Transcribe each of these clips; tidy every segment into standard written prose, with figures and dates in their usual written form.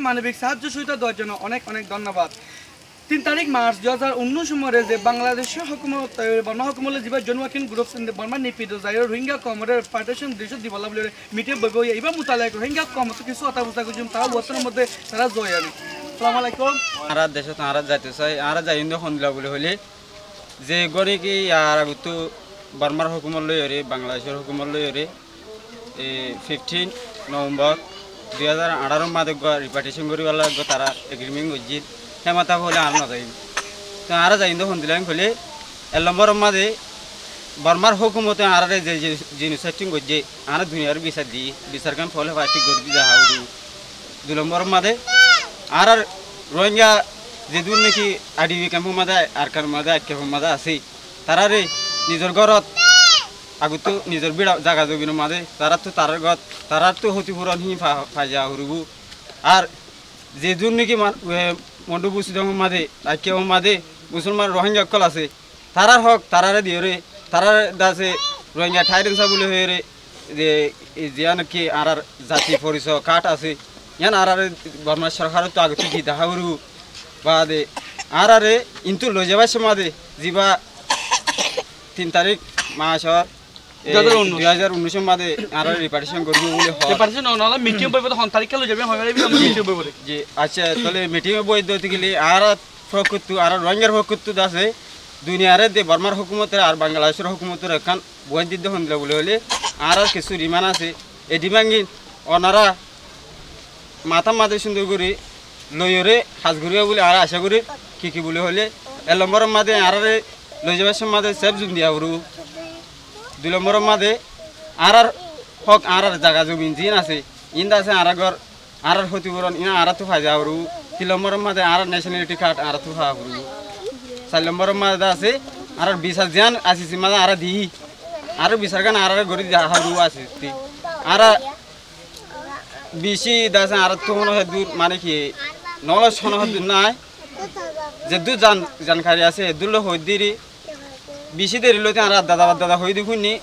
মানবিক সাহায্য সহায়তা দেওয়ার জন্য অনেক অনেক ধন্যবাদ। 3 তারিখ মার্চ 2019 সময়ে যে বাংলাদেশের হুকুমত বর্মা হুকুমলে যিবা জনওয়াকিন গ্রুপ বর্মা নিপিত যায় রোহিঙ্গা কমরের পার্টিশন দেশ দিবলা বলে মিটে বইব এবার মোতালেক রোহিঙ্গা কমত কিছু অবস্থা করছিলাম তারা বছরের মধ্যে তারা জয় আনে। আসসালামু আলাইকুম। আর দেশে আর যাইতে চাই আর যাই সন্দিলা বলে হলে যে গড়ে কি আর আগতো বর্মার হুকুমত লই হরে বাংলাদেশের হুকুমত লই হরে 15 নভেম্বর 2018 মাদে রিপার্টিশন করিবার তারা এগ্রিমেন্ট করছি হেমাতা হলে আর না যাই তো আর যাই সন্দিলাম হলে 1 নম্বর মাদে বর্মার হুকুমতে আর যে জিনিস সেটিং করছে আর দুনিয়ার বিচার দিই বিচার কাম ফলে পার্টি করবি যা হাউরু 2 নম্বর মাদে আর রোহিঙ্গা যেদূর নাকি আইডিবি ক্যাম্পের মাঝে আর কার মাঝে ক্যাম্পের মাঝে আছে তারারে নিজের ঘরত আগতো নিজের বিড়া জায়গা জমির মাঝে তারার তো ক্ষতিপূরণ হি পাই যা হরবু আর যেদূর নাকি মন্ডু বুসিদমের মাঝে আইক্যের মাঝে মুসলমান রোহিঙ্গা কল আছে তারার হক তারারে দিয়ে রে তারার দাসে রোহিঙ্গা ঠাইরেন্সা বলে হয়ে রে যে নাকি আর জাতি পরিচয় কাঠ আছে ইয়ান আর বর্মা সরকারের তো আগত কি দেখা করবো বাদে আর ইন্তু লই যাবার সময় যা 3 তারিখ মাসর 2019 মাদে আর রিপার্টিশন করবো বলে যে আচ্ছা তাহলে মিটিংয়ে বই দিতে গেলে আর ফকত্তু আর রোহিঙ্গার ফকত্তু আছে দুনিয়ারে দে বর্মার হুকুমতের আর বাংলাদেশের হুকুমতের এখান বই দিতে হন্দিলা বলে হলে আর কিছু ডিমান্ড আছে এই ডিমান্ড ওনারা মাথা মাঝে সুন্দর করে লইরে হাজগুড়িয়া বলে আর আশা করি কি বলে হলে 1 নম্বরের মাঝে আর লই যাবার মাঝে সেফ জুম দিয়া হরু 2 নম্বরের মাঝে আর হক আর জায়গা জমিন জিন আছে ইন্দা আছে আর ঘর আর ক্ষতিপূরণ ইনা আর তো ফায়দা হরু 3 নম্বরের মাঝে আর ন্যাশনালিটি কার্ড আর তো হা হরু 4 নম্বরের মাঝে আছে আর বিচার জান আসিস মাঝে আর দি আর বিচার গান আর গড়ি হরু আছে আর বেশি দাস আর তো মনে হয় দূর মানে কি নলেজ শোনা দূর নাই যে দূর জানকারি আছে দূর হই দিরি বেশি দেরি লইতে আর দাদা হই দেখুননি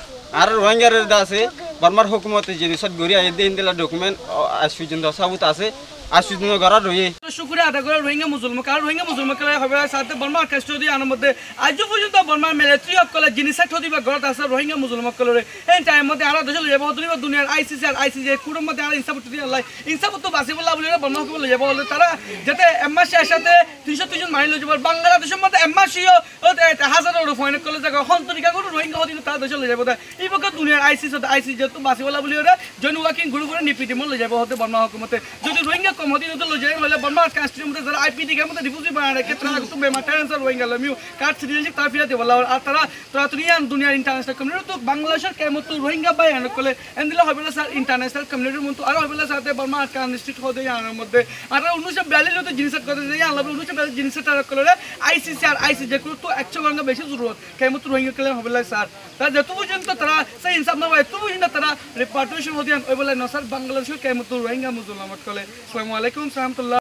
আর রোহিঙ্গার আছে বর্মার হুকুমতে যে রিসর্ট গড়ি আই দিন দিলা ডকুমেন্ট আসুজন সাবুত আছে আসুজন গড়া রয়ে শুক্রিয়া আদা করে রোহিঙ্গা মুসলমান কারণ রোহিঙ্গা মুসলমান কালে হবে সাথে বর্মার কাস্টডি আনার মধ্যে আজ পর্যন্ত বর্মার মিলিটারি অকলে জিনিস ঠদিবা ঘরত আছে রোহিঙ্গা মুসলমান কালে এই টাইম মধ্যে আর দেশ যাব দুনিয়ার আইসিসি আর আইসিজে কুরম মধ্যে আর ইনসাফ দি আল্লাহ ইনসাফ তো বাসিবুল্লাহ বলে বর্মা হুকুম লই যাব তারা যাতে এমমাসের সাথে 300 মাইল লই যাব বাংলাদেশের মধ্যে এমমাসিও হাজারের ফয়ন কলে জায়গা হন্তরিকা করে রোহিঙ্গা হদিন তারা দেশ লই যাব এই পক্ষে দুনিয়ার আইসিসি যেহেতু বাসিবুল্লাহ বলে জন ওয়াকিং গুরু করে নিপিটি মন লই যাব হতে বর্মা হুকুমতে যদি রোহিঙ্গা কম হদিন তো লই যায় হলে বর্মা কাস্ট্রির মধ্যে যারা আইপিডি কে মধ্যে রিফিউজি বানায় ক্ষেত্রে তো বেমাটারেন্স রোহিঙ্গা লমিউ কার্ড সিটিজেনশিপ তার ফিরাতে বলা আর তারা দুনিয়ার ইন্টারন্যাশনাল কমিউনিটি তো বাংলাদেশের কেমত রোহিঙ্গা বাই আন কলে এন্দিলা হবে স্যার ইন্টারন্যাশনাল কমিউনিটির মতো আর হবে সাথে বর্মা কানস্টিট হতে আনার মধ্যে আর 1942 তে জিনিস করতে যাই আল্লাহ 1942 জিনিস তার কলে আইসিসি আর আইসিজে তো 100 গঙ্গা বেশি জরুরত কেমত রোহিঙ্গা কলে হবে স্যার তার যত পর্যন্ত তারা সেই ইনসাফ না হয় তো পর্যন্ত তারা রিপার্টিশন হতে ওই বলে নসার বাংলাদেশের কেমত রোহিঙ্গা মুসলমান কলে আসসালামু আলাইকুম রাহমাতুল্লাহ।